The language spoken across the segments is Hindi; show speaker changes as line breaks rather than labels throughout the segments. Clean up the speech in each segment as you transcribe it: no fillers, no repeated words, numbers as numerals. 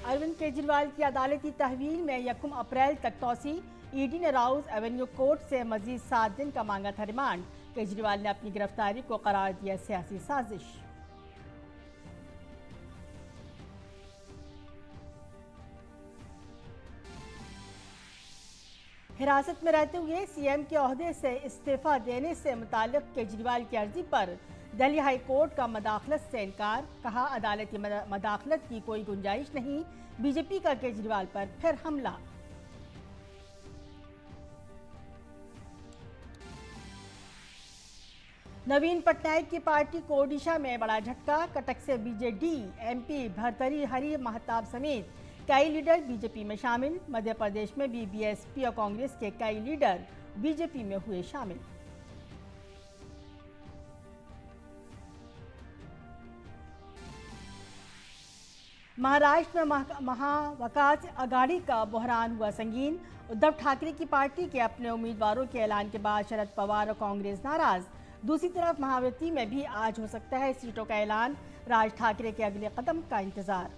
अरविंद केजरीवाल की अदालती तहवील में 1 अप्रैल तक तोसी। ईडी ने राउज एवेन्यू कोर्ट से मजीद 7 दिन का मांगा था रिमांड। केजरीवाल ने अपनी गिरफ्तारी को करार दिया सियासी साजिश। हिरासत में रहते हुए सीएम के ओहदे से इस्तीफा देने से मुताल्लिक केजरीवाल की अर्जी पर दिल्ली हाई कोर्ट का मदाखलत से इनकार। कहा, अदालती मदाखलत की कोई गुंजाइश नहीं। बीजेपी का केजरीवाल पर फिर हमला। नवीन पटनायक की पार्टी को ओडिशा में बड़ा झटका। कटक से बीजेडी एमपी भर्तरी हरि महताब समेत कई लीडर बीजेपी में शामिल। मध्य प्रदेश में भी बीएसपी और कांग्रेस के कई लीडर बीजेपी में हुए शामिल। महाराष्ट्र में महाविकास आघाड़ी का बहरान हुआ संगीन। उद्धव ठाकरे की पार्टी के अपने उम्मीदवारों के ऐलान के बाद शरद पवार और कांग्रेस नाराज। दूसरी तरफ महायुति में भी आज हो सकता है सीटों का ऐलान। राज ठाकरे के अगले कदम का इंतजार।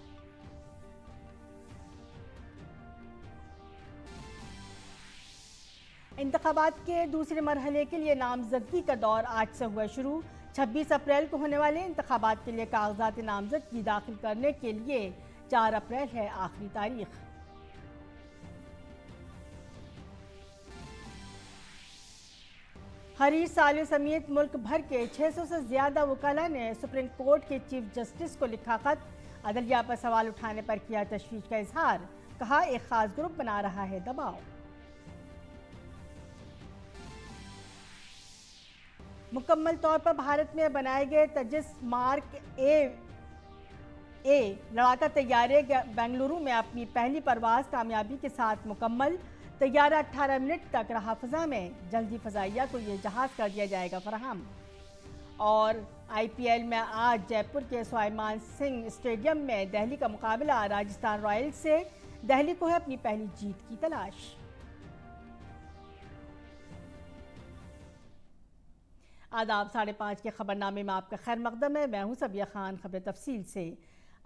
इंतखाबात के दूसरे मरहले के लिए नामजदगी का दौर आज से हुआ शुरू। 26 अप्रैल को होने वाले इंतखाबात के लिए कागजात नामजदगी दाखिल करने के लिए 4 अप्रैल है आखिरी तारीख। हरीश साल्वे समेत मुल्क भर के 600 से ज्यादा वकाला ने सुप्रीम कोर्ट के चीफ जस्टिस को लिखा खत। अदलिया पर सवाल उठाने पर किया तशवीश का इजहार। कहा, एक खास ग्रुप बना रहा है दबाव। मुकम्मल तौर पर भारत में बनाए गए तेजस मार्क ए लड़ाका तैयारे बेंगलुरु में अपनी पहली परवाज कामयाबी के साथ मुकम्मल। तैयारा 18 मिनट तक रहा फिजा में। जल्दी फजाइया को ये जहाज कर दिया जाएगा फराहम। और आईपीएल में आज जयपुर के सुलेमान सिंह स्टेडियम में दिल्ली का मुकाबला राजस्थान रॉयल्स से। दिल्ली को है अपनी पहली जीत की तलाश। आदाब 5:30 के खबरनामे में आपका खैर मकदम है। मैं हूं सबिया खान। खबर तफसील से।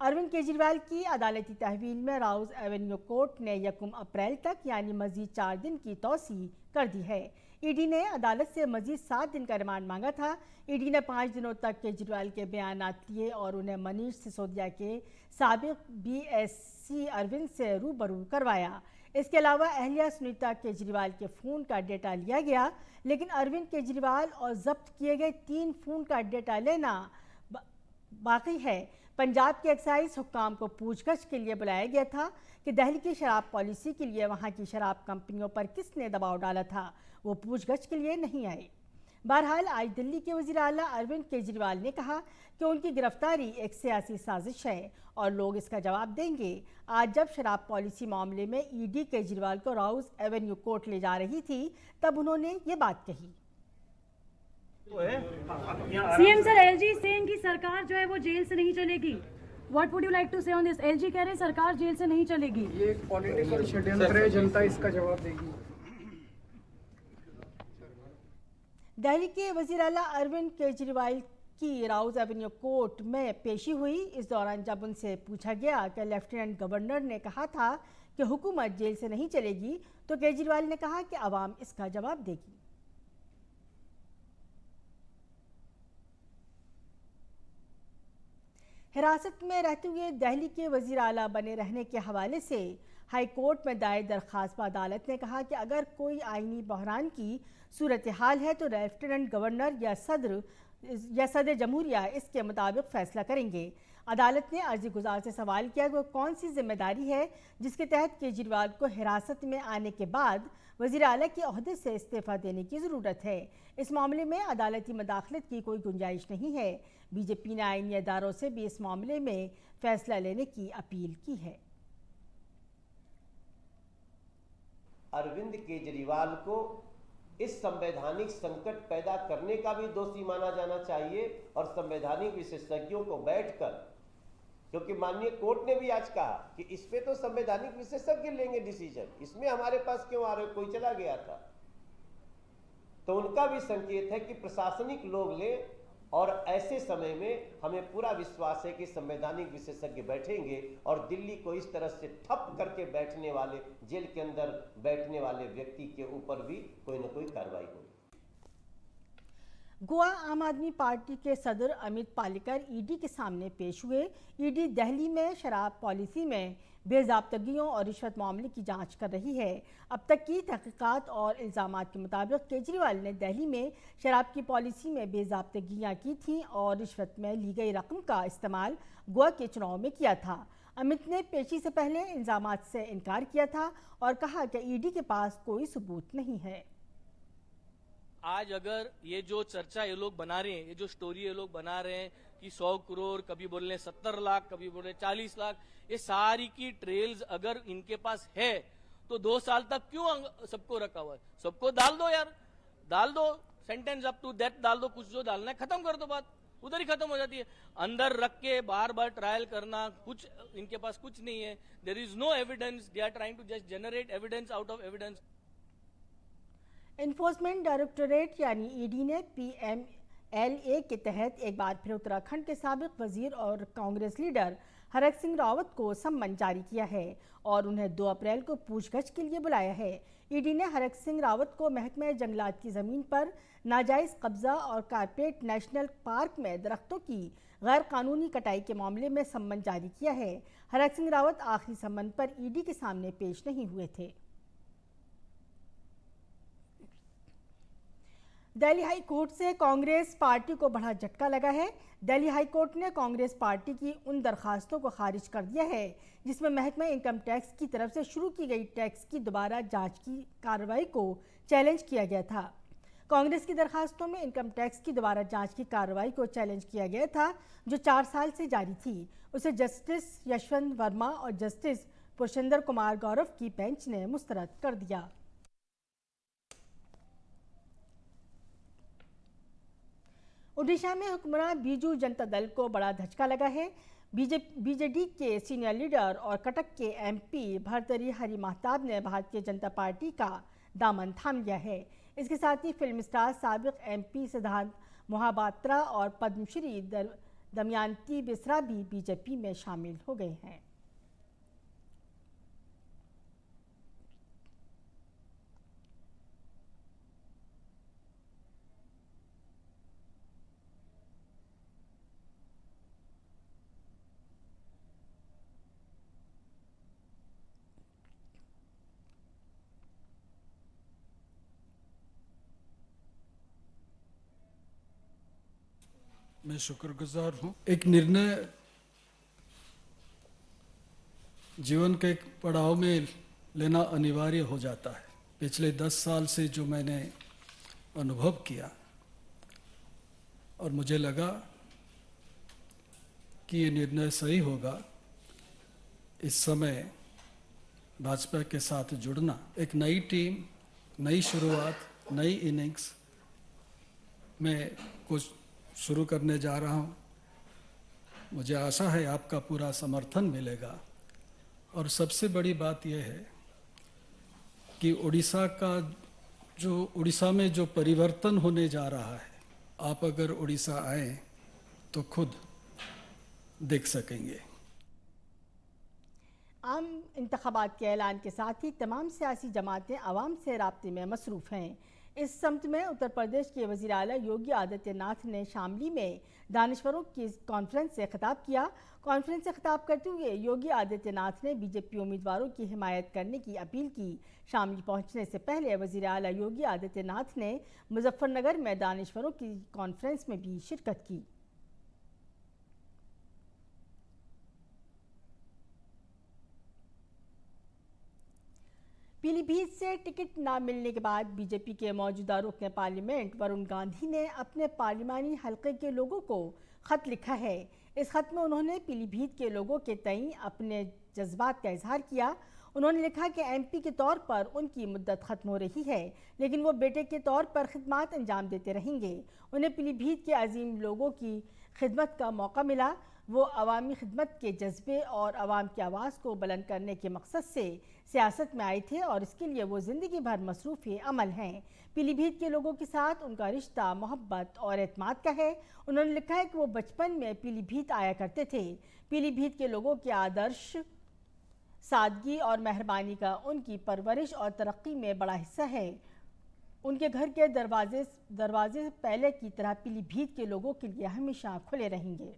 अरविंद केजरीवाल की अदालती तहवील में राउज एवेन्यू कोर्ट ने 1 अप्रैल तक यानी मजीद 4 दिन की तोसी कर दी है। ईडी ने अदालत से मजीद 7 दिन का रिमांड मांगा था। ईडी ने 5 दिनों तक केजरीवाल के बयानात लिए और उन्हें मनीष सिसोदिया के साबिक बीएससी अरविंद से रूबरू करवाया। इसके अलावा अहलिया सुनीता केजरीवाल के फ़ोन का डेटा लिया गया, लेकिन अरविंद केजरीवाल और जब्त किए गए 3 फ़ोन का डेटा लेना बाकी है। पंजाब के एक्साइज हुक्काम को पूछगछ के लिए बुलाया गया था कि दिल्ली की शराब पॉलिसी के लिए वहां की शराब कंपनियों पर किसने दबाव डाला था। वो पूछगछ के लिए नहीं आए। बहरहाल आज दिल्ली के वज़ीर आला अरविंद केजरीवाल ने कहा कि उनकी गिरफ्तारी एक सियासी साजिश है और लोग इसका जवाब देंगे। आज जब शराब पॉलिसी मामले में ईडी केजरीवाल को राउज एवेन्यू कोर्ट ले जा रही थी, तब उन्होंने ये बात कही।
सीएम सर, एलजी सेन की सरकार जो है वो जेल से नहीं चलेगी। What would you like to say on this? LG कह रहे हैं सरकार जेल से नहीं चलेगी।
ये एक पॉलिटिकल षड्यंत्र है, जनता इसका जवाब देगी।
दिल्ली के वज़ीर आला अरविंद केजरीवाल की राउज एवेन्यू कोर्ट में पेशी हुई। इस दौरान जब उनसे पूछा गया कि लेफ्टिनेंट गवर्नर ने कहा था कि हुकूमत जेल से नहीं चलेगी, तो केजरीवाल ने कहा कि आवाम इसका जवाब देगी। हिरासत में रहते हुए दिल्ली के वज़ीर आला बने रहने के हवाले से हाई कोर्ट में दायर दरख्वास्त पर अदालत ने कहा कि अगर कोई आईनी बहरान की सूरत हाल है तो लेफ्टिनेंट गवर्नर या सदर जमहूरिया इसके मुताबिक फैसला करेंगे। अदालत ने अर्जी गुजार से सवाल किया कि वो कौन सी जिम्मेदारी है जिसके तहत केजरीवाल को हिरासत में आने के बाद वज़ीर आला के ओहदे से इस्तीफा देने की ज़रूरत है। इस मामले में अदालती मदाखलत की कोई गुंजाइश नहीं है। बीजेपी ने आईनी इदारों से भी इस मामले में फैसला लेने की अपील की है।
अरविंद केजरीवाल को इस संवैधानिक संकट पैदा करने का भी दोषी माना जाना चाहिए और संवैधानिक विशेषज्ञों को बैठकर, क्योंकि माननीय कोर्ट ने भी आज कहा कि इस पे तो संवैधानिक विशेषज्ञ लेंगे डिसीजन, इसमें हमारे पास क्यों आ रहे, कोई चला गया था, तो उनका भी संकेत है कि प्रशासनिक लोग लें और ऐसे समय में हमें पूरा विश्वास है कि संवैधानिक विशेषज्ञ बैठेंगे और दिल्ली को इस तरह से ठप करके बैठने वाले, जेल के अंदर बैठने वाले व्यक्ति के ऊपर भी कोई न कोई कार्रवाई होगी।
गोवा आम आदमी पार्टी के सदर अमित पालेकर ईडी के सामने पेश हुए। ईडी दिल्ली में शराब पॉलिसी में बेज़ाब्तगियों और रिश्वत मामले की जांच कर रही है। अब तक की तहकीकात और इल्ज़ामात के मुताबिक केजरीवाल ने दिल्ली में शराब की पॉलिसी में बेज़ाब्तगियाँ की थीं और रिश्वत में ली गई रकम का इस्तेमाल गोवा के चुनाव में किया था। अमित ने पेशी से पहले इल्ज़ामात से इनकार किया था और कहा कि ईडी के पास कोई सबूत नहीं है।
आज अगर ये जो चर्चा ये लोग बना रहे हैं, ये जो स्टोरी ये लोग बना रहे हैं कि 100 करोड़, कभी बोल रहे 70 लाख, कभी बोल रहे 40 लाख, ये सारी की ट्रेल्स अगर इनके पास है तो 2 साल तक क्यों सबको रखा हुआ है? सबको डाल दो यार, डाल दो, सेंटेंस अप टू डेथ डाल दो, कुछ जो डालना है खत्म कर दो, बात उधर ही खत्म हो जाती है। अंदर रख के बार बार ट्रायल करना, कुछ इनके पास कुछ नहीं है। There is no evidence, they are trying to just generate evidence out of evidence.
Enforcement Directorate यानी ईडी ने PMLA के तहत एक बार फिर उत्तराखंड के साबिक वजीर और कांग्रेस लीडर हरक सिंह रावत को सम्मन जारी किया है और उन्हें 2 अप्रैल को पूछगछ के लिए बुलाया है। ईडी ने हरक सिंह रावत को महकमे जंगलात की ज़मीन पर नाजायज़ कब्जा और कारपेट नेशनल पार्क में दरख्तों की गैर कानूनी कटाई के मामले में सम्मन जारी किया है। हरक सिंह रावत आखिरी सम्मन पर ईडी के सामने पेश नहीं हुए थे। दिल्ली हाई कोर्ट से कांग्रेस पार्टी को बड़ा झटका लगा है। दिल्ली हाई कोर्ट ने कांग्रेस पार्टी की उन दरखास्तों को खारिज कर दिया है जिसमें महकमा इनकम टैक्स की तरफ से शुरू की गई टैक्स की दोबारा जांच की कार्रवाई को चैलेंज किया गया था। कांग्रेस की दरखास्तों में इनकम टैक्स की दोबारा जांच की कार्रवाई को चैलेंज किया गया था जो 4 साल से जारी थी। उसे जस्टिस यशवंत वर्मा और जस्टिस पुरुषेंद्र कुमार गौरव की बेंच ने मुस्तरद कर दिया। ओडिशा में हुक्मरान बीजू जनता दल को बड़ा धचका लगा है। बीजेडी के सीनियर लीडर और कटक के MP भर्तरी हरि महताब ने भारतीय जनता पार्टी का दामन थाम लिया है। इसके साथ ही फिल्म स्टार साबिक MP सिद्धांत मोहापात्रा और पद्मश्री दमयंती बिसरा भी बीजेपी में शामिल हो गए हैं।
मैं शुक्रगुजार हूँ। एक निर्णय जीवन के एक पड़ाव में लेना अनिवार्य हो जाता है। पिछले 10 साल से जो मैंने अनुभव किया और मुझे लगा कि ये निर्णय सही होगा, इस समय भाजपा के साथ जुड़ना, एक नई टीम, नई शुरुआत, नई इनिंग्स में कुछ शुरू करने जा रहा हूँ। मुझे आशा है आपका पूरा समर्थन मिलेगा और सबसे बड़ी बात यह है कि उड़ीसा में जो परिवर्तन होने जा रहा है, आप अगर उड़ीसा आए तो खुद देख सकेंगे।
आम इंतखाबात के ऐलान के साथ ही तमाम सियासी जमातें आवाम से राब्ते में मसरूफ़ हैं। इस सम्त में उत्तर प्रदेश के वज़ीर आला योगी आदित्यनाथ ने शामली में दानिश्वरों की कॉन्फ्रेंस से खिताब किया। कॉन्फ्रेंस से खिताब करते हुए योगी आदित्यनाथ ने बीजेपी उम्मीदवारों की हिमायत करने की अपील की। शामली पहुंचने से पहले वज़ीर आला योगी आदित्यनाथ ने मुजफ्फरनगर में दानिश्वरों की कॉन्फ्रेंस में भी शिरकत की। पीलीभीत से टिकट न मिलने के बाद बीजेपी के मौजूदा रुकन पार्लियामेंट वरुण गांधी ने अपने पार्लिमानी हलके के लोगों को खत लिखा है। इस खत में उन्होंने पीलीभीत के लोगों के तई अपने जज्बात का इजहार किया। उन्होंने लिखा कि MP के तौर पर उनकी मुद्दत ख़त्म हो रही है, लेकिन वो बेटे के तौर पर खिदमत अंजाम देते रहेंगे। उन्हें पीलीभीत के अजीम लोगों की खिदमत का मौका मिला। वो अवामी खिदमत के जज्बे और अवाम की आवाज़ को बुलंद करने के मकसद से सियासत में आए थे और इसके लिए वो ज़िंदगी भर मसरूफ़ अमल हैं। पीलीभीत के लोगों के साथ उनका रिश्ता मोहब्बत और एतमाद का है। उन्होंने लिखा है कि वो बचपन में पीलीभीत आया करते थे। पीलीभीत के लोगों के आदर्श, सादगी और मेहरबानी का उनकी परवरिश और तरक्की में बड़ा हिस्सा है। उनके घर के दरवाजे पहले की तरह पीलीभीत के लोगों के लिए हमेशा खुले रहेंगे।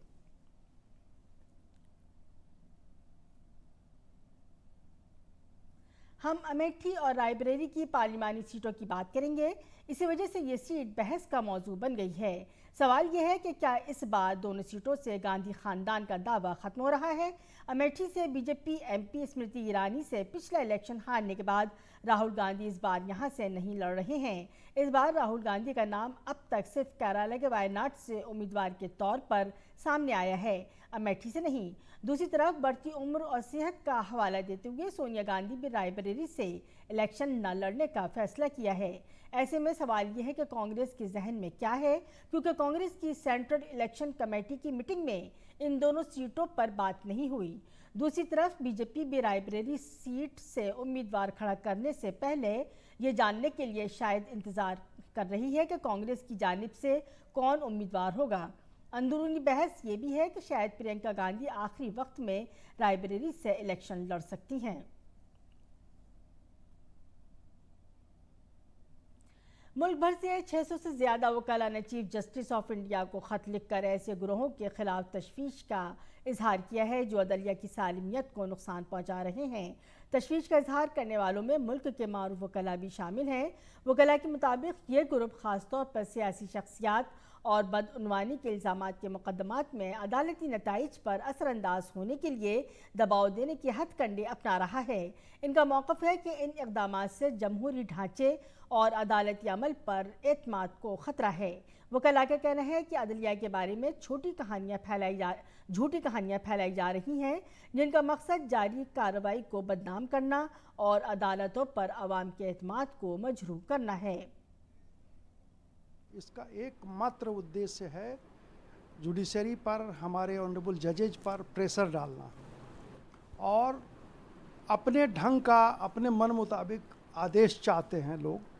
हम अमेठी और रायबरेली की पार्लिमानी सीटों की बात करेंगे। इसी वजह से ये सीट बहस का मौजू बन गई है। सवाल यह है कि क्या इस बार दोनों सीटों से गांधी खानदान का दावा खत्म हो रहा है। अमेठी से बीजेपी एमपी स्मृति ईरानी से पिछला इलेक्शन हारने के बाद राहुल गांधी इस बार यहां से नहीं लड़ रहे हैं। इस बार राहुल गांधी का नाम अब तक सिर्फ केरला के वायनाड से उम्मीदवार के तौर पर सामने आया है, अमेठी से नहीं। दूसरी तरफ बढ़ती उम्र और सेहत का हवाला देते हुए सोनिया गांधी भी रायबरेली से इलेक्शन न लड़ने का फैसला किया है। ऐसे में सवाल यह है कि कांग्रेस के जहन में क्या है, क्योंकि कांग्रेस की सेंट्रल इलेक्शन कमेटी की मीटिंग में इन दोनों सीटों पर बात नहीं हुई। दूसरी तरफ बीजेपी भी रायबरेली सीट से उम्मीदवार खड़ा करने से पहले ये जानने के लिए शायद इंतजार कर रही है कि कांग्रेस की जानिब से कौन उम्मीदवार होगा। अंदरूनी बहस ये भी है कि शायद प्रियंका गांधी आखिरी वक्त में रायबरेली से इलेक्शन लड़ सकती हैं। मुल्क भर से 600 से ज़्यादा वकाला ने चीफ जस्टिस ऑफ इंडिया को ख़त लिखकर ऐसे ग्रोहों के खिलाफ तशवीश का इजहार किया है जो अदलिया की सालिमियत को नुकसान पहुंचा रहे हैं। तशवीश का इजहार करने वालों में मुल्क के मारूफ वकला भी शामिल हैं। वकला के मुताबिक ये ग्रुप ख़ासतौर पर सियासी शख्सियात और बदउनवानी के इल्ज़ामात के मुकदमात में अदालती नताइज पर असरअंदाज होने के लिए दबाव देने की हथकंडे अपना रहा है। इनका मौक़िफ़ है कि इन इक़दामात से जमहूरी ढांचे और अदालती अमल पर एतमाद को ख़तरा है। वकला का कहना है कि अदलिया के बारे में झूठी कहानियाँ फैलाई जा रही हैं, जिनका मकसद जारी कार्रवाई को बदनाम करना और अदालतों पर अवाम के एतमाद को मजरूह करना है।
इसका एकमात्र उद्देश्य है जुडिशरी पर, हमारे ऑनरेबल जजेज पर प्रेशर डालना और अपने ढंग का, अपने मन मुताबिक आदेश चाहते हैं लोग।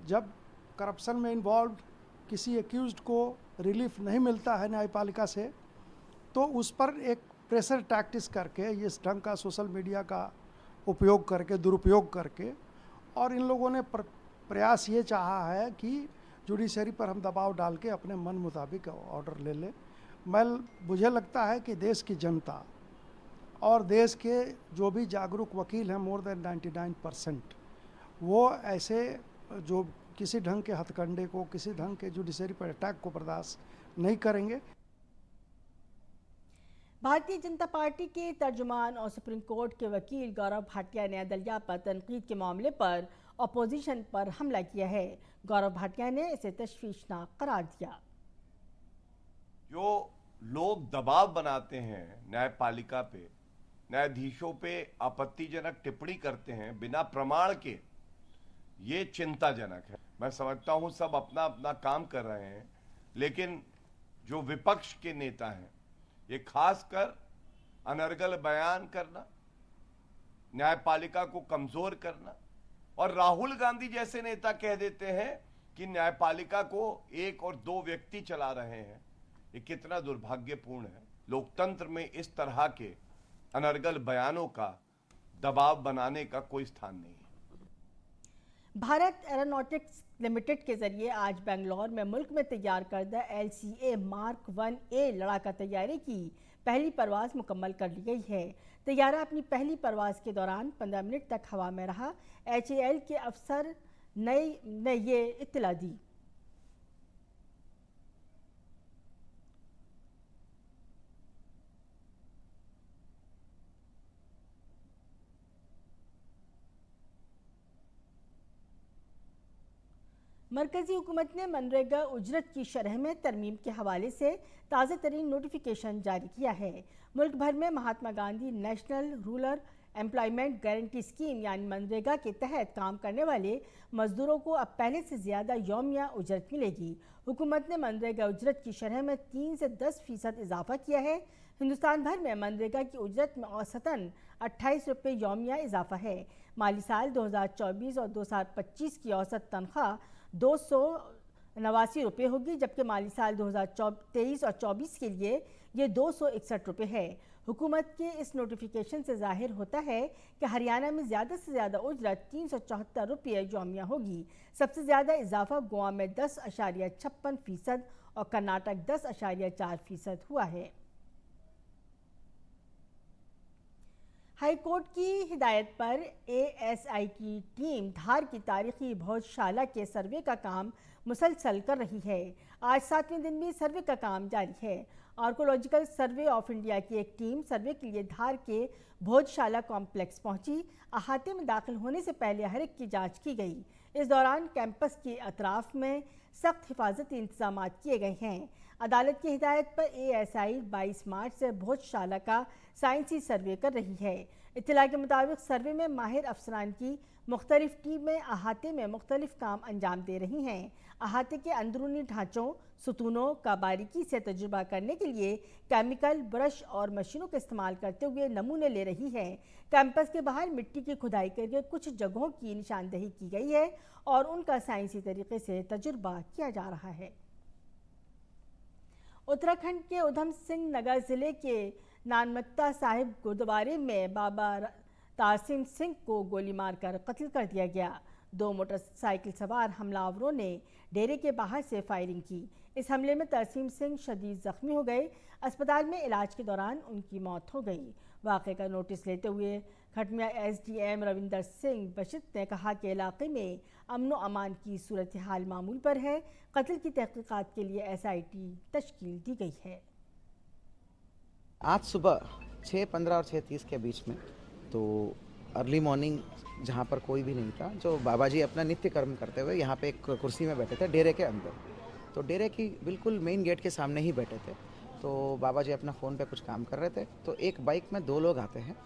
जब करप्शन में इन्वॉल्व किसी एक्यूज्ड को रिलीफ नहीं मिलता है न्यायपालिका से, तो उस पर एक प्रेशर टैक्टिस करके, इस ढंग का सोशल मीडिया का उपयोग करके, दुरुपयोग करके, और इन लोगों ने प्रयास ये चाहा है कि जुडिशरी पर हम दबाव डाल के अपने मन मुताबिक ऑर्डर ले लें। मुझे लगता है कि देश की जनता और देश के जो भी जागरूक वकील हैं, मोर देन 99%, वो ऐसे जो किसी ढंग के हथकंडे को, किसी ढंग के जुडिशरी पर अटैक को बर्दाश्त नहीं करेंगे।
भारतीय जनता पार्टी के तर्जुमान और सुप्रीम कोर्ट के वकील गौरव भाटिया ने अदलिया पर तनकीद के मामले पर अपोजिशन पर हमला किया है। गौरव भाटिया ने इसे तशवीशनाक करार दिया।
जो लोग दबाव बनाते हैं न्यायपालिका पे, न्यायाधीशों पे आपत्तिजनक टिप्पणी करते हैं बिना प्रमाण के, ये चिंताजनक है। मैं समझता हूं सब अपना अपना काम कर रहे हैं, लेकिन जो विपक्ष के नेता हैं, ये खासकर अनर्गल बयान करना, न्यायपालिका को कमजोर करना, और राहुल गांधी जैसे नेता कह देते हैं कि न्यायपालिका को एक और दो व्यक्ति चला रहे हैं। ये कितना दुर्भाग्यपूर्ण है। लोकतंत्र में इस तरह के अनर्गल बयानों का, दबाव बनाने का कोई स्थान नहीं है।
भारत एरोनॉटिक्स लिमिटेड के जरिए आज बेंगलोर में मुल्क में तैयार करदा LCA Mark 1A लड़ाका तैयारी की पहली परवाज़ मुकम्मल कर ली गई है। तैयारा अपनी पहली परवाज़ के दौरान 15 मिनट तक हवा में रहा। HAL के अफसर ने ये इत्तला दी। मरकजी हुकूमत ने मनरेगा उजरत की शरह में तरमीम के हवाले से ताज़ा तरीन नोटिफिकेशन जारी किया है। मुल्क भर में Mahatma Gandhi National Rural Employment Guarantee Scheme यानी मनरेगा के तहत काम करने वाले मजदूरों को अब पहले से ज़्यादा यौमिया उजरत मिलेगी। हुकूमत ने मनरेगा उजरत की शरह में 3 से 10% इजाफा किया है। हिंदुस्तान भर में मनरेगा की उजरत में औसतन 28 रुपये यौमिया इजाफा है। माली साल 2024 और 2025 की औसत तनख्वाह 289 रुपये होगी, जबकि माली साल 2023 और 24 के लिए ये 261 रुपये है। हुकूमत के इस नोटिफिकेशन से जाहिर होता है कि हरियाणा में ज़्यादा से ज़्यादा उजरत 374 रुपये यौमिया होगी। सबसे ज़्यादा इजाफा गोवा में 10.56% और कर्नाटक 10.4% हुआ है। हाई कोर्ट की हिदायत पर एएसआई की टीम धार की तारीखी भोजशाला के सर्वे का काम मुसलसल कर रही है। आज 7वें दिन भी सर्वे का काम जारी है। आर्कोलॉजिकल सर्वे ऑफ इंडिया की एक टीम सर्वे के लिए धार के भोजशाला कॉम्प्लेक्स पहुंची। अहाते में दाखिल होने से पहले हर एक की जांच की गई। इस दौरान कैंपस के अतराफ में सख्त हिफाजती इंतजाम किए गए हैं। अदालत की हिदायत पर एएसआई 22 मार्च से भोजशाला का साइंसी सर्वे कर रही है। इत्तला के मुताबिक सर्वे में माहिर अफसरान की मुख्तलिफ टीमें अहाते में मुख्तलिफ काम अंजाम दे रही हैं। अहाते के अंदरूनी ढांचों, सुतूनों का बारीकी से तजुर्बा करने के लिए केमिकल, ब्रश और मशीनों का इस्तेमाल करते हुए नमूने ले रही है। कैंपस के बाहर मिट्टी की खुदाई करके कुछ जगहों की निशानदेही की गई है और उनका साइंसी तरीके से तजुर्बा किया जा रहा है। उत्तराखंड के उधम सिंह नगर जिले के नानमत्ता साहिब गुरुद्वारे में बाबा तासिम सिंह को गोली मारकर कत्ल कर दिया गया। 2 मोटरसाइकिल सवार हमलावरों ने डेरे के बाहर से फायरिंग की। इस हमले में तासिम सिंह शदीद जख्मी हो गए। अस्पताल में इलाज के दौरान उनकी मौत हो गई। वाक़े का नोटिस लेते हुए खटमिया एसडीएम रविंदर सिंह बशित ने कहा कि इलाके में अमन व अमान की सूरत हाल मामूल पर है। कत्ल की तहकीकात के लिए एसआईटी तश्कील दी गई है।
आज सुबह 6:15 और 6:30 के बीच में तो अर्ली मॉर्निंग जहाँ पर कोई भी नहीं था, जो बाबा जी अपना नित्य कर्म करते हुए यहाँ पे एक कुर्सी में बैठे थे डेरे के अंदर। तो डेरे की बिल्कुल मेन गेट के सामने ही बैठे थे। तो बाबा जी अपना फ़ोन पे कुछ काम कर रहे थे। तो एक बाइक में 2 लोग आते हैं,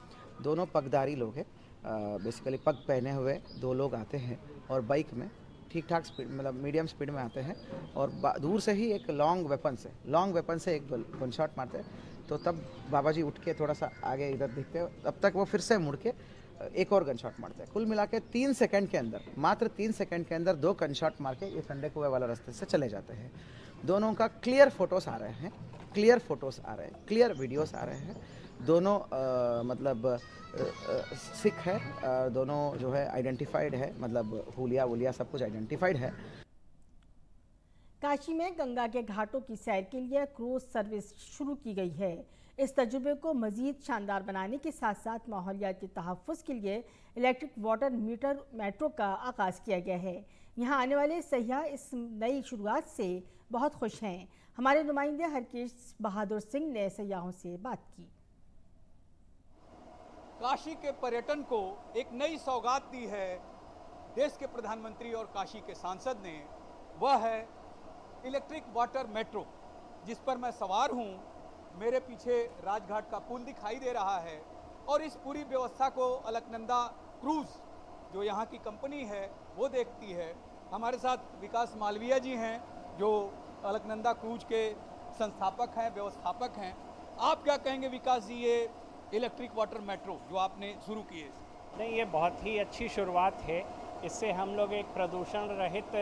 दोनों पगधारी लोग हैं, बेसिकली पग पहने हुए 2 लोग आते हैं और बाइक में ठीक ठाक स्पीड, मतलब मीडियम स्पीड में आते हैं और दूर से ही एक लॉन्ग वेपन से एक गन शॉट मारते हैं। तो तब बाबा जी उठ के थोड़ा सा आगे इधर दिखते हैं, तब तक वो फिर से मुड़ के एक और गन शॉट मारते हैं। कुल मिला के 3 सेकंड के अंदर, मात्र 3 सेकंड के अंदर 2 गन शॉट मार के ये ठंडे कुएं वाला रास्ते से चले जाते हैं। दोनों का क्लियर फोटोस आ रहे हैं, क्लियर वीडियोस आ रहे हैं। दोनों मतलब सिख है, दोनों जो है आइडेंटिफाइड है, मतलब हुलिया सब कुछ आइडेंटिफाइड है।
काशी में गंगा के घाटों की सैर के लिए क्रूज सर्विस शुरू की गई है। इस तजुर्बे को मजीद शानदार बनाने के साथ साथ माहौलियाती तहफ़्फ़ुज़ के लिए इलेक्ट्रिक वाटर मीटर मेट्रो का आगाज़ किया गया है। यहाँ आने वाले सयाह इस नई शुरुआत से बहुत खुश हैं। हमारे नुमाइंदे हरकेश बहादुर सिंह ने सयाहों से बात की।
काशी के पर्यटन को एक नई सौगात दी है देश के प्रधानमंत्री और काशी के सांसद ने। वह है इलेक्ट्रिक वाटर मेट्रो, जिस पर मैं सवार हूँ। मेरे पीछे राजघाट का पुल दिखाई दे रहा है और इस पूरी व्यवस्था को अलकनंदा क्रूज, जो यहाँ की कंपनी है, वो देखती है। हमारे साथ विकास मालवीय जी हैं, जो अलकनंदा क्रूज के संस्थापक हैं, व्यवस्थापक हैं। आप क्या कहेंगे विकास जी, ये इलेक्ट्रिक वाटर मेट्रो जो आपने शुरू की है?
नहीं, ये बहुत ही अच्छी शुरुआत है। इससे हम लोग एक प्रदूषण रहित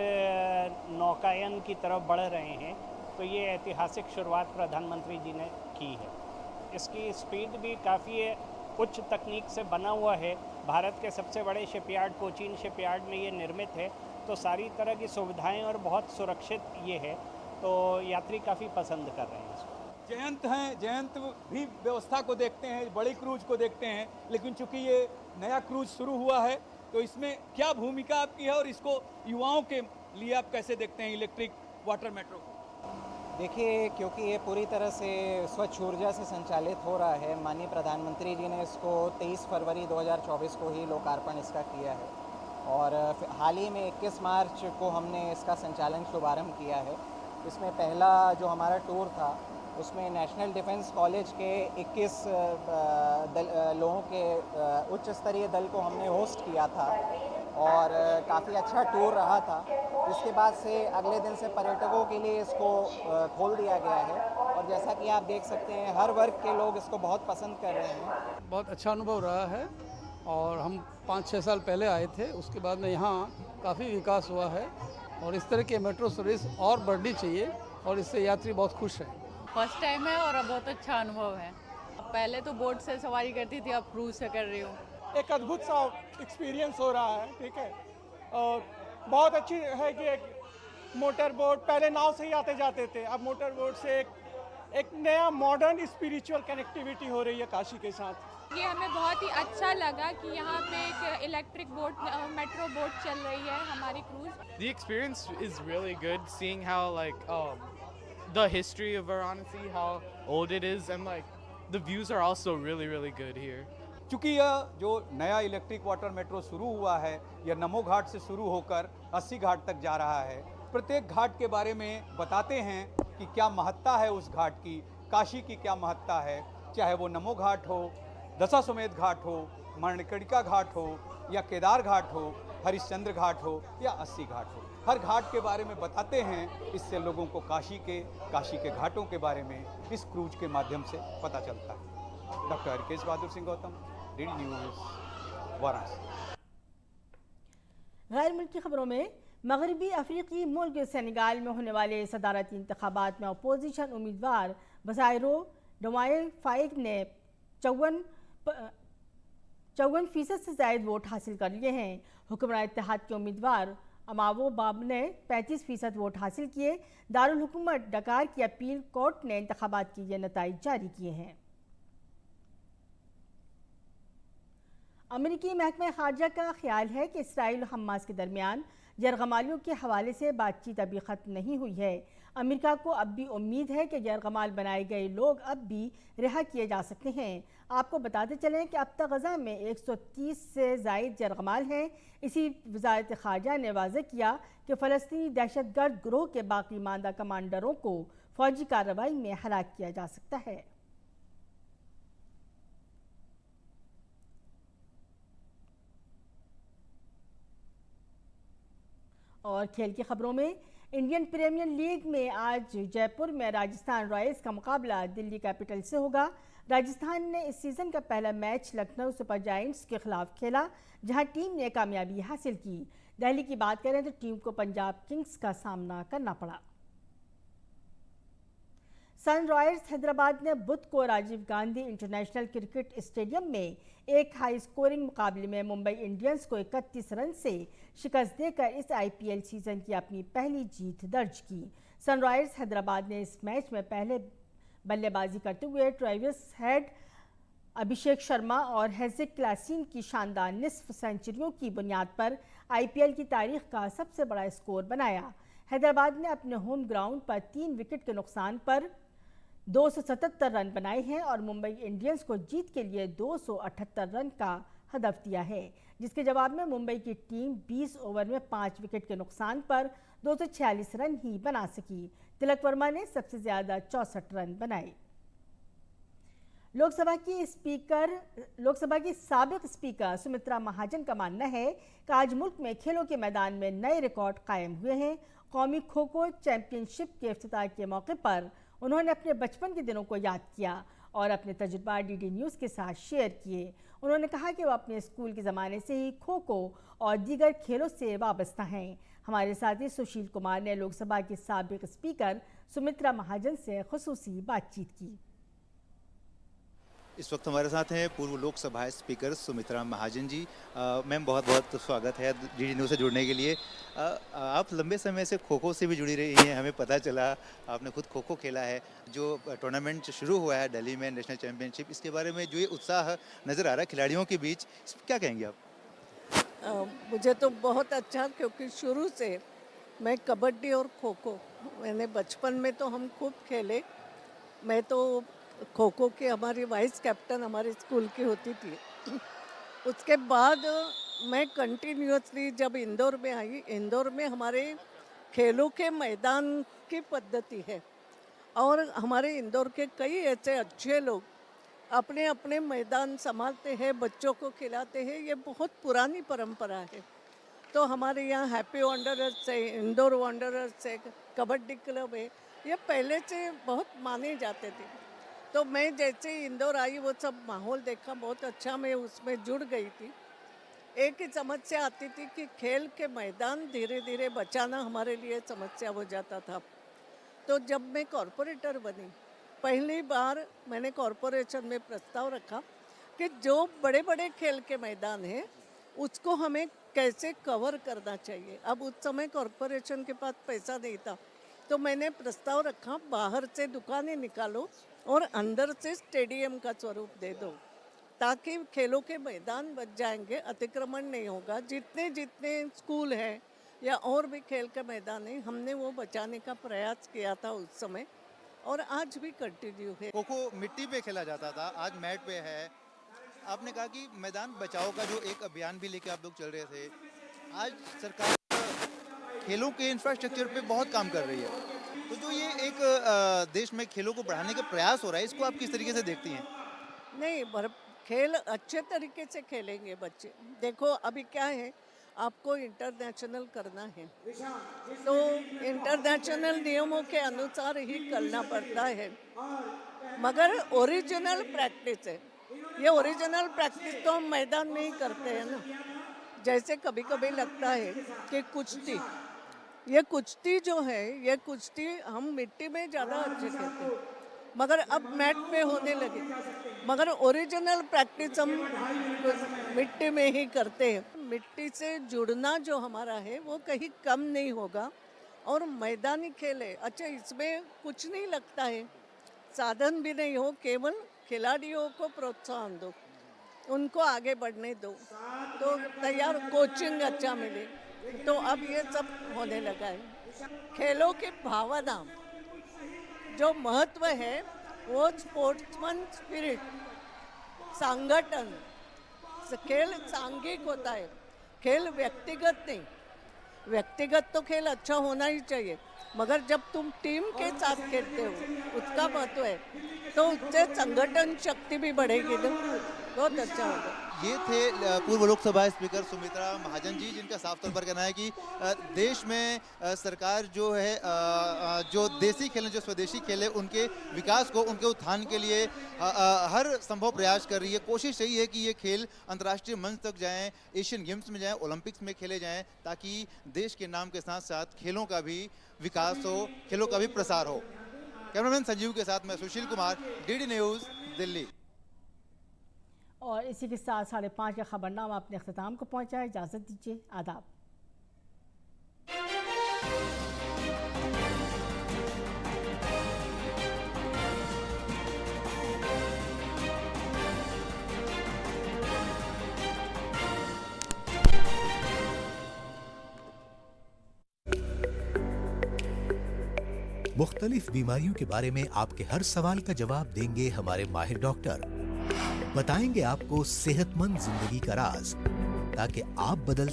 नौकायन की तरफ बढ़ रहे हैं। तो ये ऐतिहासिक शुरुआत प्रधानमंत्री जी ने की है। इसकी स्पीड भी काफ़ी उच्च तकनीक से बना हुआ है। भारत के सबसे बड़े शिपयार्ड कोचीन शिपयार्ड में ये निर्मित है। तो सारी तरह की सुविधाएं और बहुत सुरक्षित ये है। तो यात्री काफ़ी पसंद कर रहे हैं इसको।
जयंत भी व्यवस्था को देखते हैं, बड़ी क्रूज को देखते हैं, लेकिन चूंकि ये नया क्रूज शुरू हुआ है तो इसमें क्या भूमिका आपकी है और इसको युवाओं के लिए आप कैसे देखते हैं इलेक्ट्रिक वाटर मेट्रो को?
देखिए, क्योंकि ये पूरी तरह से स्वच्छ ऊर्जा से संचालित हो रहा है, माननीय प्रधानमंत्री जी ने इसको 23 फरवरी 2024 को ही लोकार्पण इसका किया है और हाल ही में 21 मार्च को हमने इसका संचालन शुभारंभ किया है। इसमें पहला जो हमारा टूर था उसमें नेशनल डिफेंस कॉलेज के 21 लोगों के उच्च स्तरीय दल को हमने होस्ट किया था और काफ़ी अच्छा टूर रहा था, जिसके बाद से अगले दिन से पर्यटकों के लिए इसको खोल दिया गया है। और जैसा कि आप देख सकते हैं, हर वर्ग के लोग इसको बहुत पसंद कर रहे हैं।
बहुत अच्छा अनुभव रहा है और हम 5-6 साल पहले आए थे, उसके बाद में यहाँ काफ़ी विकास हुआ है और इस तरह के मेट्रो सर्विस और बढ़नी चाहिए और इससे यात्री बहुत खुश हैं।
फर्स्ट टाइम है और बहुत अच्छा अनुभव है। पहले तो बोट से सवारी करती थी, अब क्रूज से कर रही हूँ।
एक अद्भुत सा एक्सपीरियंस हो रहा है, ठीक है। और बहुत अच्छी है कि एक मोटर बोट, पहले नाव से ही आते जाते थे, अब मोटर बोट से एक नया मॉडर्न स्पिरिचुअल कनेक्टिविटी हो रही है काशी के साथ।
ये हमें बहुत ही अच्छा लगा कि यहाँ पे एक इलेक्ट्रिक बोट, मेट्रो बोट चल रही है हमारी cruise.
The experience is really good, seeing how like the history of Varanasi, how old it is, and like the views are also really good here.
चूँकि यह जो नया इलेक्ट्रिक वाटर मेट्रो शुरू हुआ है, यह नमो घाट से शुरू होकर 80 घाट तक जा रहा है। प्रत्येक घाट के बारे में बताते हैं कि क्या महत्ता है उस घाट की, काशी की क्या महत्ता है, चाहे वो नमो घाट हो, दशाश्वमेध घाट हो, मणिकर्णिका घाट हो, या केदार घाट हो, हरिश्चंद्र घाट हो, या 80 घाट हो। हर घाट के बारे में बताते हैं। इससे लोगों को काशी के घाटों के बारे में इस क्रूज के माध्यम से पता चलता है। Doctor Harkesh Bahadur Singh Gautam, DD news, Varanasi.
गैर मुल्की खबरों में, मगरबी अफ्रीकी मुल्क सेनेगाल में होने वाले सदारती इंतखाबात में अपोजिशन उम्मीदवार बसायरो डोमाए फाइक ने 54% से ज़ायद वोट हासिल कर लिए हैं। हुक्मरान इत्तेहाद के उम्मीदवार अमावो बाब ने 35% वोट हासिल किए। दारुल हुकूमत डकार की अपील कोर्ट ने इंतखाबात के ये नताइज जारी किए हैं। अमेरिकी महकमा खारजा का ख्याल है कि इसराइल और हमास के दरमियान यरगमालियों के हवाले से बातचीत अभी ख़त्म नहीं हुई है। अमेरिका को अब भी उम्मीद है कि यरगमाल बनाए गए लोग अब भी रिहा किए जा सकते हैं। आपको बताते चलें कि अब तक गज़ा में 130 से ज़ायद यरगमाल हैं। इसी वज़ारत ख़ारजा ने वाज़ेह किया कि फ़लस्तीनी दहशतगर्द गिरोह के बाकी मानदा कमांडरों को फ़ौजी कार्रवाई में हलाक किया जा सकता है। और खेल की खबरों में, इंडियन प्रीमियर लीग में आज जयपुर में राजस्थान रॉयल्स का मुकाबला दिल्ली कैपिटल से होगा। राजस्थान ने इस सीज़न का पहला मैच लखनऊ सुपर जायंट्स के खिलाफ खेला, जहां टीम ने कामयाबी हासिल की। दिल्ली की बात करें तो टीम को पंजाब किंग्स का सामना करना पड़ा। सनराइजर्स हैदराबाद ने बुध को Rajiv Gandhi international cricket stadium में एक हाई स्कोरिंग मुकाबले में मुंबई इंडियंस को 31 रन से शिकस्त देकर इस IPL सीजन की अपनी पहली जीत दर्ज की। सनराइजर्स हैदराबाद ने इस मैच में पहले बल्लेबाजी करते हुए ट्रेविस हेड, अभिषेक शर्मा और हेजिक क्लासीन की शानदार निस्फ सेंचुरियों की बुनियाद पर IPL की तारीख का सबसे बड़ा स्कोर बनाया। हैदराबाद ने अपने होम ग्राउंड पर 3 विकेट के नुकसान पर 277 रन बनाए हैं और मुंबई इंडियंस को जीत के लिए 278 रन का हदफ दिया है, जिसके जवाब में मुंबई की टीम 20 ओवर में 5 विकेट के नुकसान पर 246 रन ही बना सकी। तिलक वर्मा ने सबसे ज़्यादा 64 रन बनाए। लोकसभा की साबिक स्पीकर सुमित्रा महाजन का मानना है कि आज मुल्क में खेलों के मैदान में नए रिकॉर्ड कायम हुए हैं। कौमी खो खो चैंपियनशिप के इफ्तिताह के मौके पर उन्होंने अपने बचपन के दिनों को याद किया और अपने तजुर्बा DD न्यूज़ के साथ शेयर किए। उन्होंने कहा कि वो अपने स्कूल के ज़माने से ही खो खो और दीगर खेलों से वाबस्ता हैं। हमारे साथी सुशील कुमार ने लोकसभा की साबिक स्पीकर सुमित्रा महाजन से खुसूसी बातचीत की।
इस वक्त हमारे साथ हैं पूर्व लोकसभा स्पीकर सुमित्रा महाजन जी। मैम, बहुत बहुत स्वागत है DD न्यूज़ से जुड़ने के लिए। आप लंबे समय से खो खो से भी जुड़ी रही हैं, हमें पता चला आपने खुद खो खो खेला है। जो टूर्नामेंट शुरू हुआ है दिल्ली में नेशनल चैम्पियनशिप, इसके बारे में जो ये उत्साह नज़र आ रहा है खिलाड़ियों के बीच, क्या कहेंगे आप?
मुझे तो बहुत अच्छा, क्योंकि शुरू से मैं कबड्डी और खो खो, मैंने बचपन में तो हम खूब खेले। मैं तो खो खो की हमारी वाइस कैप्टन हमारे स्कूल की होती थी। उसके बाद मैं कंटिन्यूसली जब इंदौर में आई, इंदौर में हमारे खेलों के मैदान की पद्धति है और हमारे इंदौर के कई ऐसे अच्छे लोग अपने अपने मैदान संभालते हैं, बच्चों को खिलाते हैं। ये बहुत पुरानी परंपरा है तो हमारे यहाँ हैप्पी वंडरर्स है, इंदौर वंडरर्स है, कबड्डी क्लब है, ये पहले से बहुत माने जाते थे। तो मैं जैसे इंदौर आई वो सब माहौल देखा, बहुत अच्छा, मैं उसमें जुड़ गई थी। एक ही समस्या आती थी कि खेल के मैदान धीरे धीरे बचाना हमारे लिए समस्या हो जाता था। तो जब मैं कॉरपोरेटर बनी, पहली बार मैंने कॉरपोरेशन में प्रस्ताव रखा कि जो बड़े बड़े खेल के मैदान हैं उसको हमें कैसे कवर करना चाहिए। अब उस समय कॉरपोरेशन के पास पैसा नहीं था, तो मैंने प्रस्ताव रखा बाहर से दुकानें निकालो और अंदर से स्टेडियम का स्वरूप दे दो, ताकि खेलों के मैदान बच जाएंगे, अतिक्रमण नहीं होगा। जितने जितने स्कूल हैं या और भी खेल के मैदान हैं, हमने वो बचाने का प्रयास किया था उस समय, और आज भी कंटिन्यू है।
खो खो मिट्टी पे खेला जाता था, आज मैट पे है। आपने कहा कि मैदान बचाओ का जो एक अभियान भी लेके आप लोग चल रहे थे, आज सरकार खेलों के इंफ्रास्ट्रक्चर पे बहुत काम कर रही है। तो जो ये एक देश में खेलों को बढ़ाने का प्रयास हो रहा है, इसको आप किस तरीके से देखती हैं?
नहीं, खेल अच्छे तरीके से खेलेंगे बच्चे। देखो अभी क्या है, आपको इंटरनेशनल करना है, तो इंटरनेशनल नियमों के अनुसार ही करना पड़ता है, मगर ओरिजिनल प्रैक्टिस है। ये ओरिजिनल प्रैक्टिस तो हम मैदान में ही करते हैं ना। जैसे कभी कभी लगता है कि कुश्ती, ये कुश्ती जो है, ये कुश्ती हम मिट्टी में ज़्यादा अच्छे खेलते हैं, मगर अब मैट पे होने लगे, मगर ओरिजिनल प्रैक्टिस हम मिट्टी में ही करते हैं। मिट्टी से जुड़ना जो हमारा है वो कहीं कम नहीं होगा, और मैदानी खेल है। अच्छा, इसमें कुछ नहीं लगता है, साधन भी नहीं हो, केवल खिलाड़ियों को प्रोत्साहन दो, उनको आगे बढ़ने दो, तो तैयार कोचिंग अच्छा मिले, तो अब ये सब होने लगा है। खेलों की भावना जो महत्व है वो स्पोर्ट्समैन स्पिरिट, संगठन, खेल सांघिक होता है, खेल व्यक्तिगत नहीं। व्यक्तिगत तो खेल अच्छा होना ही चाहिए, मगर जब तुम टीम के साथ खेलते हो उसका महत्व है, तो उससे संगठन शक्ति भी बढ़ेगी, तो बहुत अच्छा होगा।
ये थे पूर्व लोकसभा स्पीकर सुमित्रा महाजन जी, जिनका साफ तौर पर कहना है कि देश में सरकार जो है जो देसी खेल, जो स्वदेशी खेल है, उनके विकास को, उनके उत्थान के लिए हर संभव प्रयास कर रही है। कोशिश यही है कि ये खेल अंतर्राष्ट्रीय मंच तक जाएं, एशियन गेम्स में जाएं, ओलंपिक्स में खेले जाएं, ताकि देश के नाम के साथ साथ खेलों का भी विकास हो, खेलों का भी प्रसार हो। कैमरामैन संजीव के साथ मैं सुशील कुमार, डीडी न्यूज़, दिल्ली।
और इसी के साथ 5:30 का खबरनामा अपने अख्ताम को पहुंचा है। इजाज़त दीजिए, आदाब।
मुख्तलिफ बीमारियों के बारे में आपके हर सवाल का जवाब देंगे हमारे माहिर डॉक्टर। बताएंगे आपको सेहतमंद जिंदगी का राज, ताकि आप बदल